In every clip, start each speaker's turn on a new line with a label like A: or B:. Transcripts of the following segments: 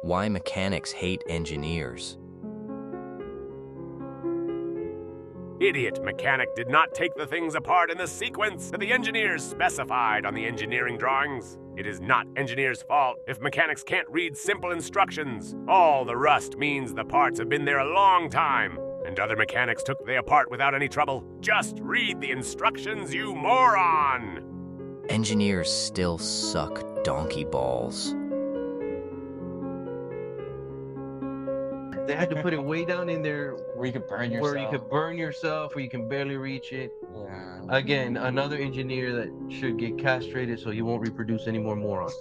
A: Why mechanics hate engineers.
B: Idiot mechanic did not take the things apart in the sequence that the engineers specified on the engineering drawings. It is not engineers' fault if mechanics can't read simple instructions. All the rust means the parts have been there a long time, and other mechanics took they apart without any trouble. Just read the instructions, you moron!
A: Engineers still suck donkey balls.
C: They had to put it way down in there
D: Where you could burn yourself.
C: where you could burn yourself, where you can barely reach it.
D: Yeah.
C: Again, another engineer that should get castrated so he won't reproduce any more morons.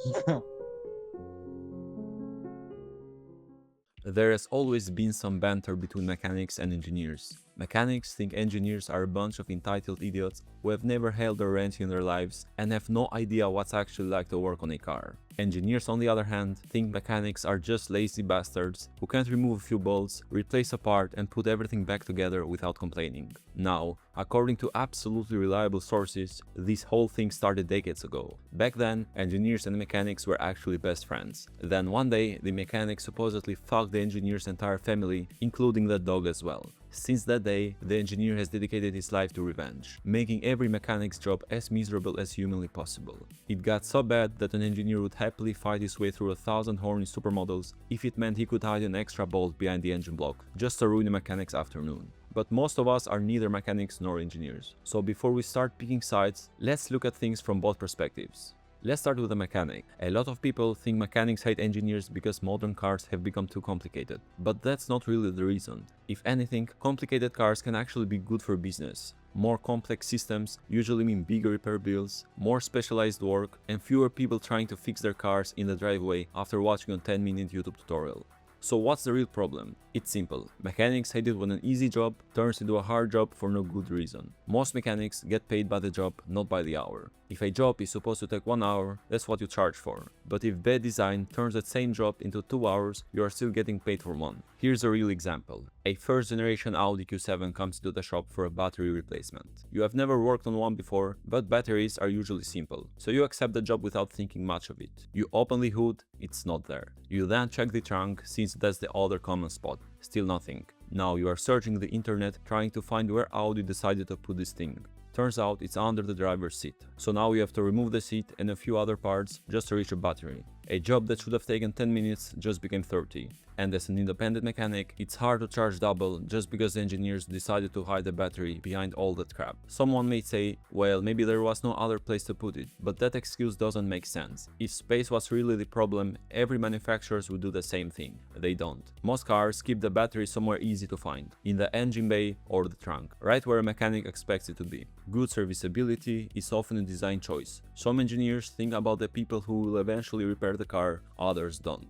E: There has always been some banter between mechanics and engineers. Mechanics think engineers are a bunch of entitled idiots who have never held a wrench in their lives and have no idea what's actually like to work on a car. Engineers, on the other hand, think mechanics are just lazy bastards who can't remove a few bolts, replace a part and put everything back together without complaining. Now, according to absolutely reliable sources, this whole thing started decades ago. Back then, engineers and mechanics were actually best friends. Then one day, the mechanic supposedly fucked the engineer's entire family, including the dog as well. Since that day, the engineer has dedicated his life to revenge, making every mechanic's job as miserable as humanly possible. It got so bad that an engineer would happily fight his way through 1,000 horny supermodels if it meant he could hide an extra bolt behind the engine block, just to ruin a mechanic's afternoon. But most of us are neither mechanics nor engineers. So before we start picking sides, let's look at things from both perspectives. Let's start with the mechanic. A lot of people think mechanics hate engineers because modern cars have become too complicated. But that's not really the reason. If anything, complicated cars can actually be good for business. More complex systems usually mean bigger repair bills, more specialized work, and fewer people trying to fix their cars in the driveway after watching a 10-minute YouTube tutorial. So what's the real problem? It's simple. Mechanics hate it when an easy job turns into a hard job for no good reason. Most mechanics get paid by the job, not by the hour. If a job is supposed to take 1 hour, that's what you charge for. But if bad design turns that same job into 2 hours, you are still getting paid for 1. Here's a real example. A first generation Audi Q7 comes to the shop for a battery replacement. You have never worked on one before, but batteries are usually simple, so you accept the job without thinking much of it. You open the hood, it's not there. You then check the trunk, since that's the other common spot. Still nothing. Now you are searching the internet trying to find where Audi decided to put this thing. Turns out it's under the driver's seat. So now you have to remove the seat and a few other parts just to reach a battery. A job that should have taken 10 minutes just became 30. And as an independent mechanic, it's hard to charge double just because the engineers decided to hide the battery behind all that crap. Someone may say, well, maybe there was no other place to put it, but that excuse doesn't make sense. If space was really the problem, every manufacturer would do the same thing. They don't. Most cars keep the battery somewhere easy to find, in the engine bay or the trunk, right where a mechanic expects it to be. Good serviceability is often a design choice. Some engineers think about the people who will eventually repair the car, others don't.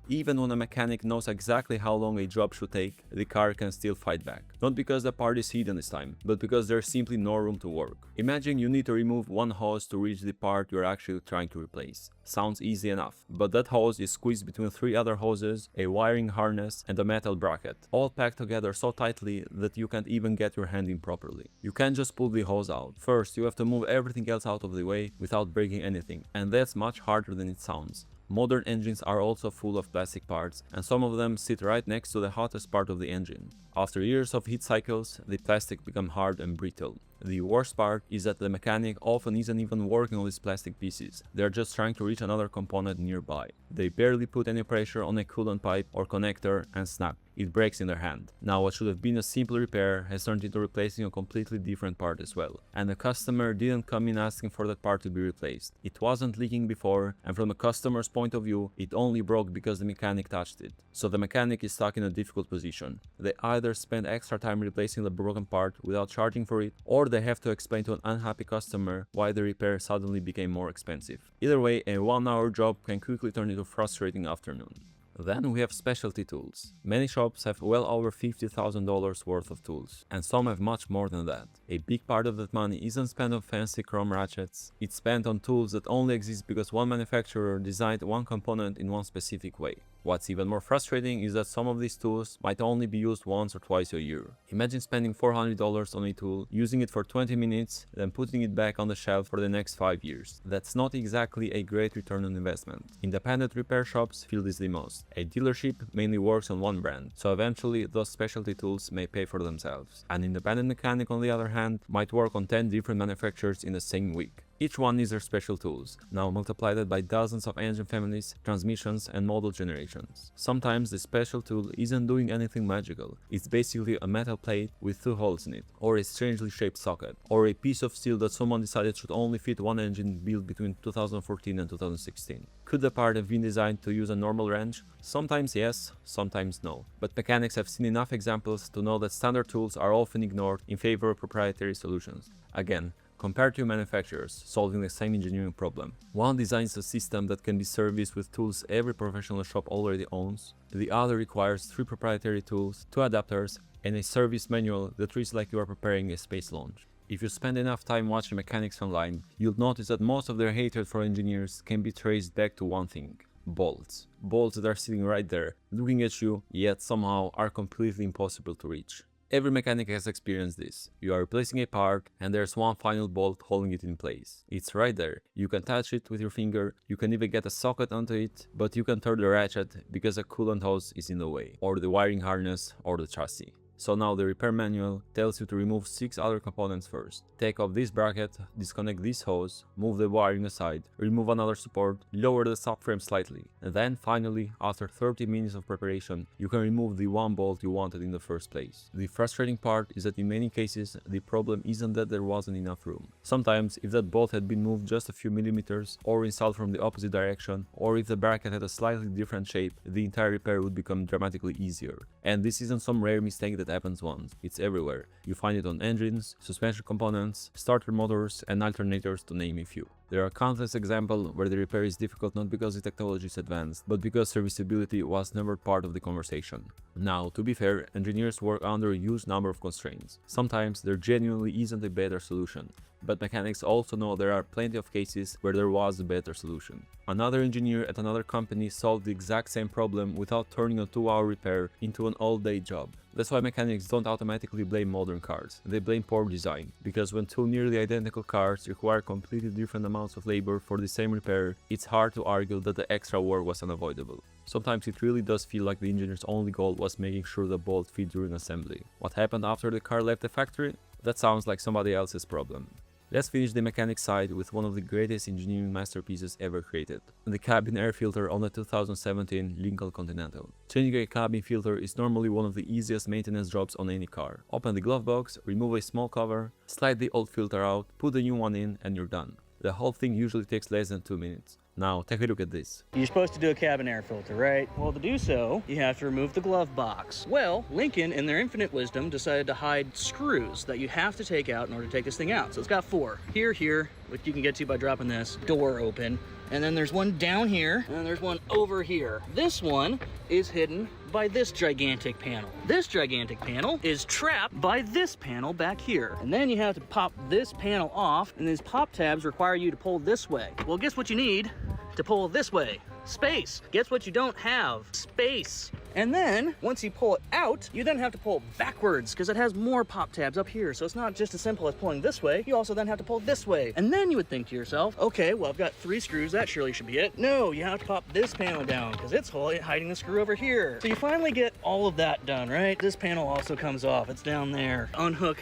E: Even when a mechanic knows exactly how long a job should take, the car can still fight back. Not because the part is hidden this time, but because there's simply no room to work. Imagine you need to remove one hose to reach the part you're actually trying to replace. Sounds easy enough, but that hose is squeezed between 3 other hoses, a wiring harness, and a metal bracket, all packed together so tightly that you can't even get your hand in properly. You can't just pull the hose out. First, you have to move everything else out of the way without breaking anything, and that's much harder than it sounds. Modern engines are also full of plastic parts, and some of them sit right next to the hottest part of the engine. After years of heat cycles, the plastic becomes hard and brittle. The worst part is that the mechanic often isn't even working on these plastic pieces, they're just trying to reach another component nearby. They barely put any pressure on a coolant pipe or connector and snap, it breaks in their hand. Now what should have been a simple repair has turned into replacing a completely different part as well. And the customer didn't come in asking for that part to be replaced. It wasn't leaking before, and from the customer's point of view, it only broke because the mechanic touched it. So the mechanic is stuck in a difficult position. They either spend extra time replacing the broken part without charging for it, or they have to explain to an unhappy customer why the repair suddenly became more expensive. Either way, a 1-hour job can quickly turn into a frustrating afternoon. Then we have specialty tools. Many shops have well over $50,000 worth of tools, and some have much more than that. A big part of that money isn't spent on fancy chrome ratchets, it's spent on tools that only exist because one manufacturer designed one component in one specific way. What's even more frustrating is that some of these tools might only be used once or twice a year. Imagine spending $400 on a tool, using it for 20 minutes, then putting it back on the shelf for the next 5 years. That's not exactly a great return on investment. Independent repair shops feel this the most. A dealership mainly works on one brand, so eventually those specialty tools may pay for themselves. An independent mechanic, on the other hand, might work on 10 different manufacturers in the same week. Each one needs their special tools, now multiplied by dozens of engine families, transmissions, and model generations. Sometimes the special tool isn't doing anything magical. It's basically a metal plate with 2 holes in it, or a strangely shaped socket, or a piece of steel that someone decided should only fit one engine built between 2014 and 2016. Could the part have been designed to use a normal wrench? Sometimes yes, sometimes no. But mechanics have seen enough examples to know that standard tools are often ignored in favor of proprietary solutions. Again, compared to manufacturers solving the same engineering problem. One designs a system that can be serviced with tools every professional shop already owns. The other requires 3 proprietary tools, 2 adapters, and a service manual that treats like you are preparing a space launch. If you spend enough time watching mechanics online, you'll notice that most of their hatred for engineers can be traced back to one thing: bolts. Bolts that are sitting right there, looking at you, yet somehow are completely impossible to reach. Every mechanic has experienced this. You are replacing a part and there's one final bolt holding it in place. It's right there. You can touch it with your finger, you can even get a socket onto it, but you can turn the ratchet because a coolant hose is in the way, or the wiring harness, or the chassis. So now the repair manual tells you to remove 6 other components first. Take off this bracket, disconnect this hose, move the wiring aside, remove another support, lower the subframe slightly, and then finally, after 30 minutes of preparation, you can remove the one bolt you wanted in the first place. The frustrating part is that in many cases, the problem isn't that there wasn't enough room. Sometimes, if that bolt had been moved just a few millimeters, or installed from the opposite direction, or if the bracket had a slightly different shape, the entire repair would become dramatically easier. And this isn't some rare mistake that happens once, it's everywhere. You find it on engines, suspension components, starter motors, and alternators, to name a few. There are countless examples where the repair is difficult not because the technology is advanced, but because serviceability was never part of the conversation. Now, to be fair, engineers work under a huge number of constraints. Sometimes there genuinely isn't a better solution, but mechanics also know there are plenty of cases where there was a better solution. Another engineer at another company solved the exact same problem without turning a 2-hour repair into an all-day job. That's why mechanics don't automatically blame modern cars, they blame poor design, because when 2 nearly identical cars require completely different amounts of labor for the same repair, it's hard to argue that the extra work was unavoidable. Sometimes it really does feel like the engineer's only goal was making sure the bolt fit during assembly. What happened after the car left the factory? That sounds like somebody else's problem. Let's finish the mechanic side with one of the greatest engineering masterpieces ever created, the cabin air filter on the 2017 Lincoln Continental. Changing a cabin filter is normally one of the easiest maintenance jobs on any car. Open the glove box, remove a small cover, slide the old filter out, put the new one in, and you're done. The whole thing usually takes less than 2 minutes. Now, take a look at this.
D: You're supposed to do a cabin air filter, right? Well, to do so, you have to remove the glove box. Well, Lincoln, in their infinite wisdom, decided to hide screws that you have to take out in order to take this thing out. So it's got 4. Here, which you can get to by dropping this door open. And then there's one down here, and then there's one over here. This one is hidden by this gigantic panel. This gigantic panel is trapped by this panel back here. And then you have to pop this panel off, and these pop tabs require you to pull this way. Well, guess what you need to pull this way? Space. Guess what you don't have? Space. And then, once you pull it out, you then have to pull backwards because it has more pop tabs up here. So it's not just as simple as pulling this way. You also then have to pull this way. And then you would think to yourself, okay, well, I've got 3 screws. That surely should be it. No, you have to pop this panel down because it's hiding the screw over here. So you finally get all of that done, right? This panel also comes off. It's down there. Unhook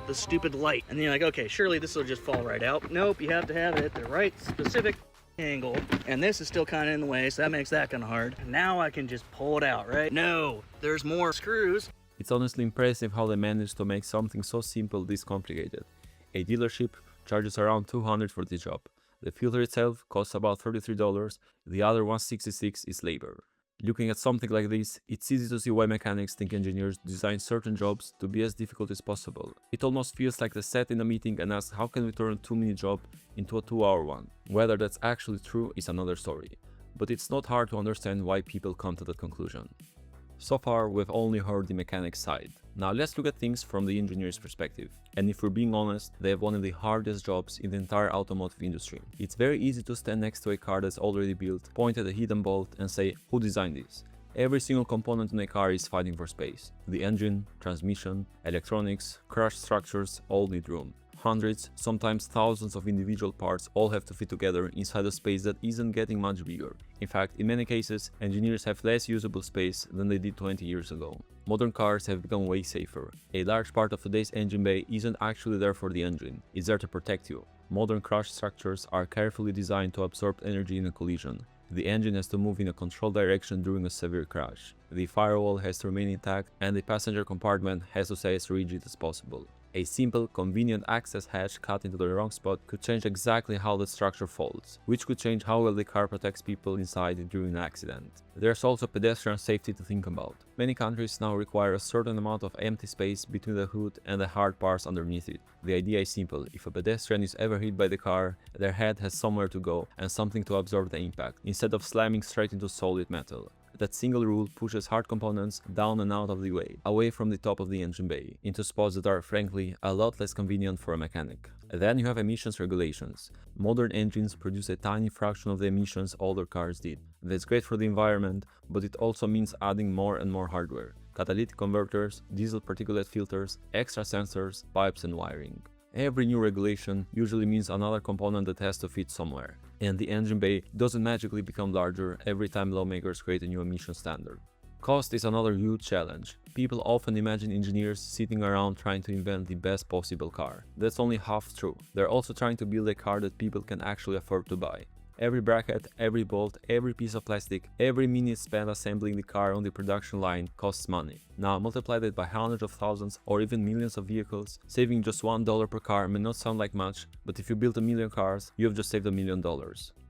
D: the stupid light. And then you're like, okay, surely this will just fall right out. Nope, you have to have it at the right specific angle, and this is still kind of in the way, so that makes that kind of hard. Now I can just pull it out, right? No, there's more screws.
E: It's honestly impressive how they managed to make something so simple this complicated. A dealership charges around $200 for the job. The filter itself costs about $33, the other $166 is labor. Looking at something like this, it's easy to see why mechanics think engineers design certain jobs to be as difficult as possible. It almost feels like they sat in a meeting and asked how can we turn a 2-minute job into a 2-hour one. Whether that's actually true is another story, but it's not hard to understand why people come to that conclusion. So far, we've only heard the mechanic's side. Now let's look at things from the engineer's perspective. And if we're being honest, they have one of the hardest jobs in the entire automotive industry. It's very easy to stand next to a car that's already built, point at a hidden bolt and say, who designed this? Every single component in a car is fighting for space. The engine, transmission, electronics, crash structures all need room. Hundreds, sometimes thousands of individual parts all have to fit together inside a space that isn't getting much bigger. In fact, in many cases, engineers have less usable space than they did 20 years ago. Modern cars have become way safer. A large part of today's engine bay isn't actually there for the engine, it's there to protect you. Modern crash structures are carefully designed to absorb energy in a collision. The engine has to move in a controlled direction during a severe crash. The firewall has to remain intact, and the passenger compartment has to stay as rigid as possible. A simple, convenient access hatch cut into the wrong spot could change exactly how the structure folds, which could change how well the car protects people inside during an accident. There's also pedestrian safety to think about. Many countries now require a certain amount of empty space between the hood and the hard parts underneath it. The idea is simple: if a pedestrian is ever hit by the car, their head has somewhere to go and something to absorb the impact, instead of slamming straight into solid metal. That single rule pushes hard components down and out of the way, away from the top of the engine bay, into spots that are, frankly, a lot less convenient for a mechanic. Then you have emissions regulations. Modern engines produce a tiny fraction of the emissions older cars did. That's great for the environment, but it also means adding more and more hardware: catalytic converters, diesel particulate filters, extra sensors, pipes and wiring. Every new regulation usually means another component that has to fit somewhere, and the engine bay doesn't magically become larger every time lawmakers create a new emission standard. Cost is another huge challenge. People often imagine engineers sitting around trying to invent the best possible car. That's only half true. They're also trying to build a car that people can actually afford to buy. Every bracket, every bolt, every piece of plastic, every minute spent assembling the car on the production line costs money. Now multiply that by hundreds of thousands or even millions of vehicles. Saving just $1 per car may not sound like much, but if you build 1,000,000 cars, you have just saved $1 million.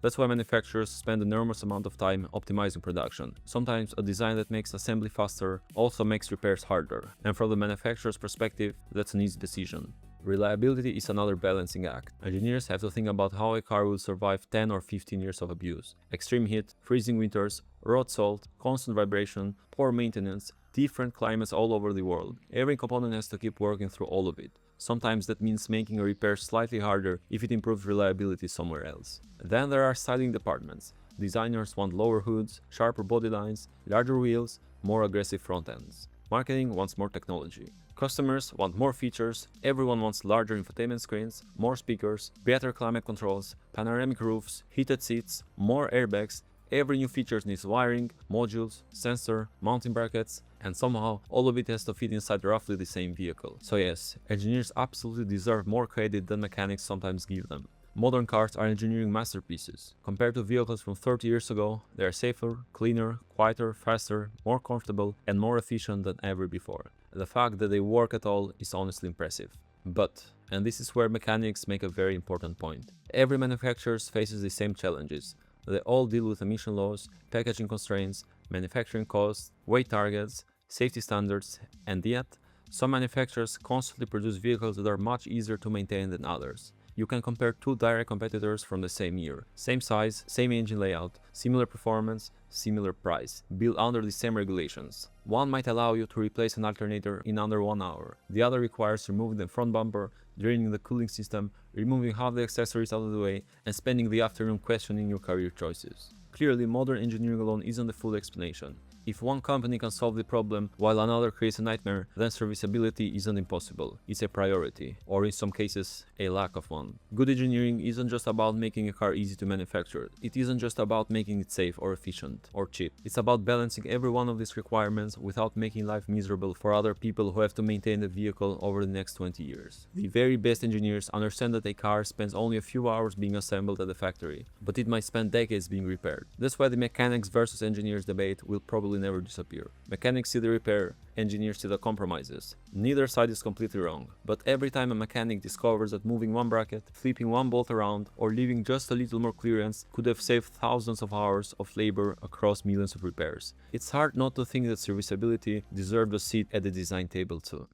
E: That's why manufacturers spend an enormous amount of time optimizing production. Sometimes a design that makes assembly faster also makes repairs harder, and from the manufacturer's perspective, that's an easy decision. Reliability is another balancing act. Engineers have to think about how a car will survive 10 or 15 years of abuse. Extreme heat, freezing winters, road salt, constant vibration, poor maintenance, different climates all over the world. Every component has to keep working through all of it. Sometimes that means making a repair slightly harder if it improves reliability somewhere else. Then there are styling departments. Designers want lower hoods, sharper body lines, larger wheels, more aggressive front ends. Marketing wants more technology. Customers want more features, everyone wants larger infotainment screens, more speakers, better climate controls, panoramic roofs, heated seats, more airbags. Every new feature needs wiring, modules, sensor, mounting brackets, and somehow all of it has to fit inside roughly the same vehicle. So yes, engineers absolutely deserve more credit than mechanics sometimes give them. Modern cars are engineering masterpieces. Compared to vehicles from 30 years ago, they are safer, cleaner, quieter, faster, more comfortable, and more efficient than ever before. The fact that they work at all is honestly impressive. But, and this is where mechanics make a very important point, every manufacturer faces the same challenges. They all deal with emission laws, packaging constraints, manufacturing costs, weight targets, safety standards, and yet, some manufacturers constantly produce vehicles that are much easier to maintain than others. You can compare two direct competitors from the same year. Same size, same engine layout, similar performance, similar price, built under the same regulations. One might allow you to replace an alternator in under 1 hour. The other requires removing the front bumper, draining the cooling system, removing half the accessories out of the way, and spending the afternoon questioning your career choices. Clearly, modern engineering alone isn't the full explanation. If one company can solve the problem while another creates a nightmare, then serviceability isn't impossible. It's a priority, or in some cases, a lack of one. Good engineering isn't just about making a car easy to manufacture. It isn't just about making it safe or efficient or cheap. It's about balancing every one of these requirements without making life miserable for other people who have to maintain the vehicle over the next 20 years. The very best engineers understand that a car spends only a few hours being assembled at the factory, but it might spend decades being repaired. That's why the mechanics versus engineers debate will probably never disappear. Mechanics see the repair, engineers see the compromises. Neither side is completely wrong, but every time a mechanic discovers that moving one bracket, flipping one bolt around, or leaving just a little more clearance could have saved thousands of hours of labor across millions of repairs, it's hard not to think that serviceability deserved a seat at the design table too.